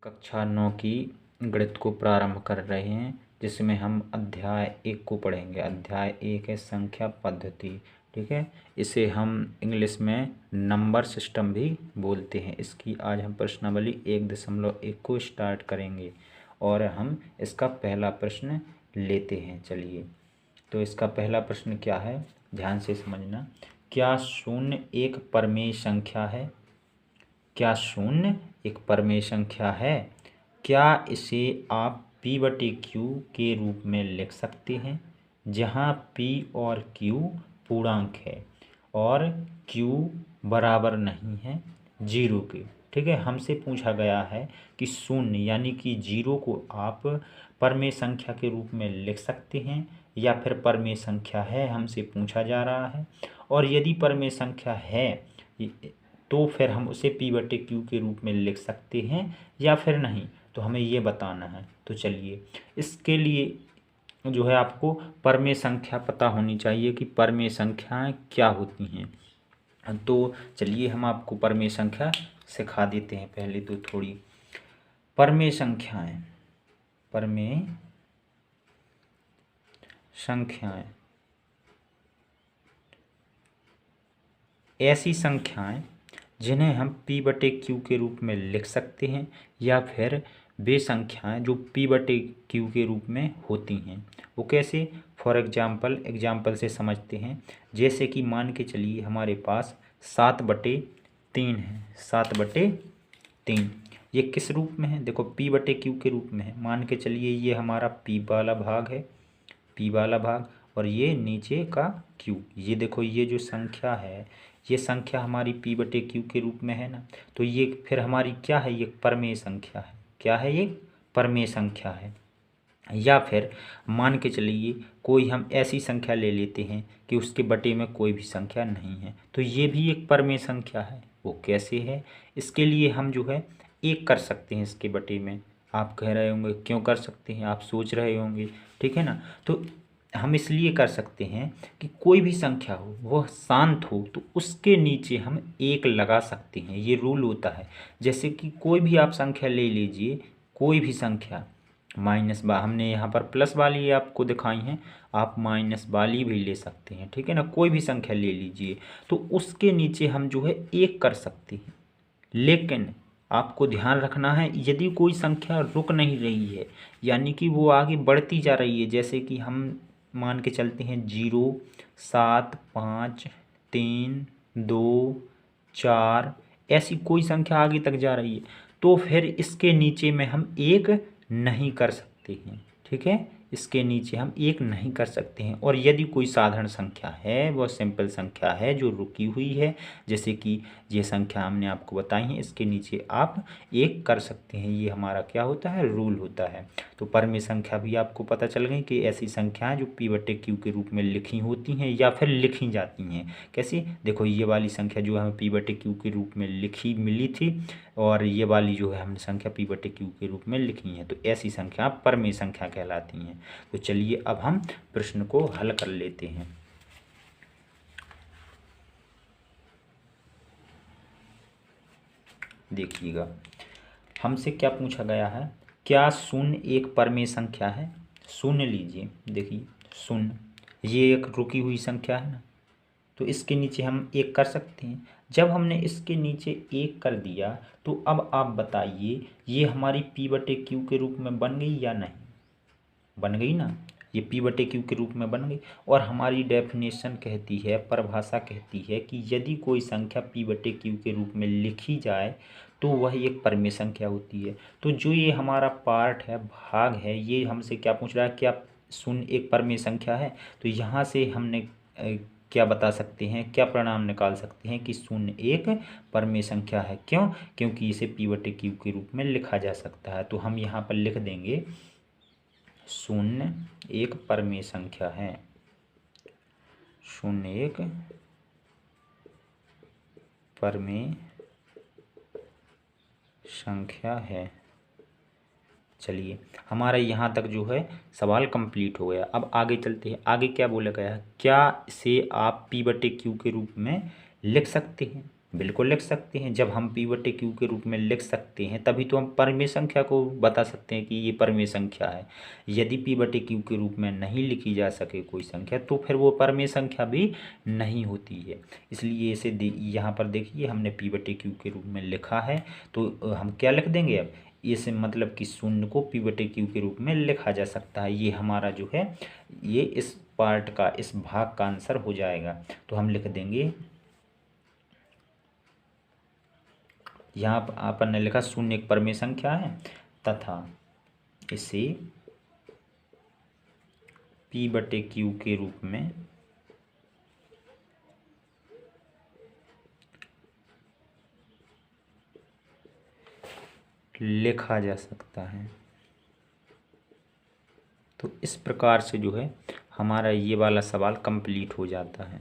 कक्षा 9 की गणित को प्रारंभ कर रहे हैं, जिसमें हम अध्याय 1 को पढ़ेंगे। अध्याय 1 है संख्या पद्धति। ठीक है, इसे हम इंग्लिश में नंबर सिस्टम भी बोलते हैं। इसकी आज हम प्रश्नावली 1.1 को स्टार्ट करेंगे और हम इसका पहला प्रश्न लेते हैं। चलिए, तो इसका पहला प्रश्न क्या है, ध्यान से समझना। क्या शून्य एक परमेय संख्या है? क्या शून्य एक परमेय संख्या है? क्या इसे आप p/q के रूप में लिख सकते हैं, जहां p और q पूर्णांक है और q बराबर नहीं है 0 के। ठीक है, हमसे पूछा गया है कि शून्य यानी कि 0 को आप परमेय संख्या के रूप में लिख सकते हैं या फिर परमेय संख्या है, हमसे पूछा जा रहा है। और यदि परमेय संख्या है तो फिर हम उसे p/q के रूप में लिख सकते हैं या फिर नहीं, तो हमें ये बताना है। तो चलिए, इसके लिए जो है आपको परमेय संख्या पता होनी चाहिए कि परमेय संख्याएं क्या होती हैं। तो चलिए, हम आपको परमेय संख्या सिखा देते हैं। पहले तो थोड़ी परमेय संख्याएं ऐसी संख्याएं जिन्हें हम p/q के रूप में लिख सकते हैं या फिर वे संख्याएं जो p/q के रूप में होती हैं। वो कैसे? फॉर एग्जाम्पल से समझते हैं। जैसे कि मान के चलिए हमारे पास 7/3 है। 7/3 ये किस रूप में है? देखो, p/q के रूप में है। मान के चलिए ये हमारा p वाला भाग है, p वाला भाग, और ये नीचे का q। ये देखो, ये जो संख्या है, ये संख्या हमारी p/q के रूप में है ना। तो ये फिर हमारी क्या है? ये परमेय संख्या है। क्या है? ये परमेय संख्या है। या फिर मान के चलिए कोई हम ऐसी संख्या ले लेते हैं कि उसके बटे में कोई भी संख्या नहीं है, तो ये भी एक परमेय संख्या है। वो कैसे है? इसके लिए हम जो है 1 कर सकते हैं इसके बटे में। आप कह रहे होंगे क्यों कर सकते हैं, आप सोच रहे होंगे, ठीक है ना। तो हम इसलिए कर सकते हैं कि कोई भी संख्या हो, वह शांत हो, तो उसके नीचे हम 1 लगा सकते हैं। ये रूल होता है। जैसे कि कोई भी आप संख्या ले लीजिए, कोई भी संख्या हमने यहाँ पर प्लस वाली आपको दिखाई हैं, आप माइनस वाली भी ले सकते हैं। ठीक है ना, कोई भी संख्या ले लीजिए, तो उसके नीचे हम जो है 1 कर सकते हैं। लेकिन आपको ध्यान रखना है, यदि कोई संख्या रुक नहीं रही है, यानी कि वो आगे बढ़ती जा रही है, जैसे कि हम मान के चलते हैं 0, 7, 5, 3, 2, 4, ऐसी कोई संख्या आगे तक जा रही है, तो फिर इसके नीचे में हम 1 नहीं कर सकते हैं। ठीक है, इसके नीचे हम 1 नहीं कर सकते हैं। और यदि कोई साधारण संख्या है, वह सिंपल संख्या है जो रुकी हुई है, जैसे कि ये संख्या हमने आपको बताई है, इसके नीचे आप 1 कर सकते हैं। ये हमारा क्या होता है? रूल होता है। तो परमेय संख्या भी आपको पता चल गई कि ऐसी संख्याएं जो p/q के रूप में लिखी होती हैं या फिर लिखी जाती हैं। कैसी? देखो, ये वाली संख्या जो हमें p/q के रूप में लिखी मिली थी, और ये वाली जो है हमने संख्या p/q के रूप में लिखी है, तो ऐसी संख्या परमेय संख्या कहलाती हैं। तो चलिए, अब हम प्रश्न को हल कर लेते हैं। देखिएगा, हमसे क्या पूछा गया है, क्या शून्य एक परमेय संख्या है? शून्य लीजिए, देखिए शून्य, ये एक रुकी हुई संख्या है ना, तो इसके नीचे हम 1 कर सकते हैं। जब हमने इसके नीचे 1 कर दिया, तो अब आप बताइए ये हमारी p/q के रूप में बन गई या नहीं? बन गई ना, ये p/q के रूप में बन गई। और हमारी डेफिनेशन कहती है, परिभाषा कहती है कि यदि कोई संख्या p/q के रूप में लिखी जाए तो वह एक परमेय संख्या होती है। तो जो ये हमारा पार्ट है, भाग है, ये हमसे क्या पूछ रहा है, क्या शून्य एक परमेय संख्या है? तो यहाँ से हमने क्या बता सकते हैं, क्या परिणाम निकाल सकते हैं कि शून्य एक परमेय संख्या है। क्यों? क्योंकि इसे p/q के रूप में लिखा जा सकता है। तो हम यहाँ पर लिख देंगे शून्य एक परमेय संख्या है। शून्य एक परमेय संख्या है। चलिए, हमारा यहाँ तक जो है सवाल कंप्लीट हो गया। अब आगे चलते हैं। आगे क्या बोला गया है, क्या इसे आप p/q के रूप में लिख सकते हैं? बिल्कुल लिख सकते हैं। जब हम पी बटे क्यू के रूप में लिख सकते हैं तभी तो हम परिमेय संख्या को बता सकते हैं कि ये परिमेय संख्या है। यदि पी बटे क्यू के रूप में नहीं लिखी जा सके कोई संख्या तो फिर वो परिमेय संख्या भी नहीं होती है। इसलिए इसे यहाँ पर देखिए हमने पी बटे क्यू के रूप में लिखा है, तो हम क्या लिख देंगे अब, इसे मतलब कि शून्य को पी बटे क्यू के रूप में लिखा जा सकता है। ये हमारा जो है ये इस पार्ट का, इस भाग का आंसर हो जाएगा। तो हम लिख देंगे, यहाँ पर अपन ने लिखा शून्य एक परिमेय संख्या है तथा इसे पी बटे क्यू के रूप में लिखा जा सकता है। तो इस प्रकार से जो है हमारा ये वाला सवाल कंप्लीट हो जाता है।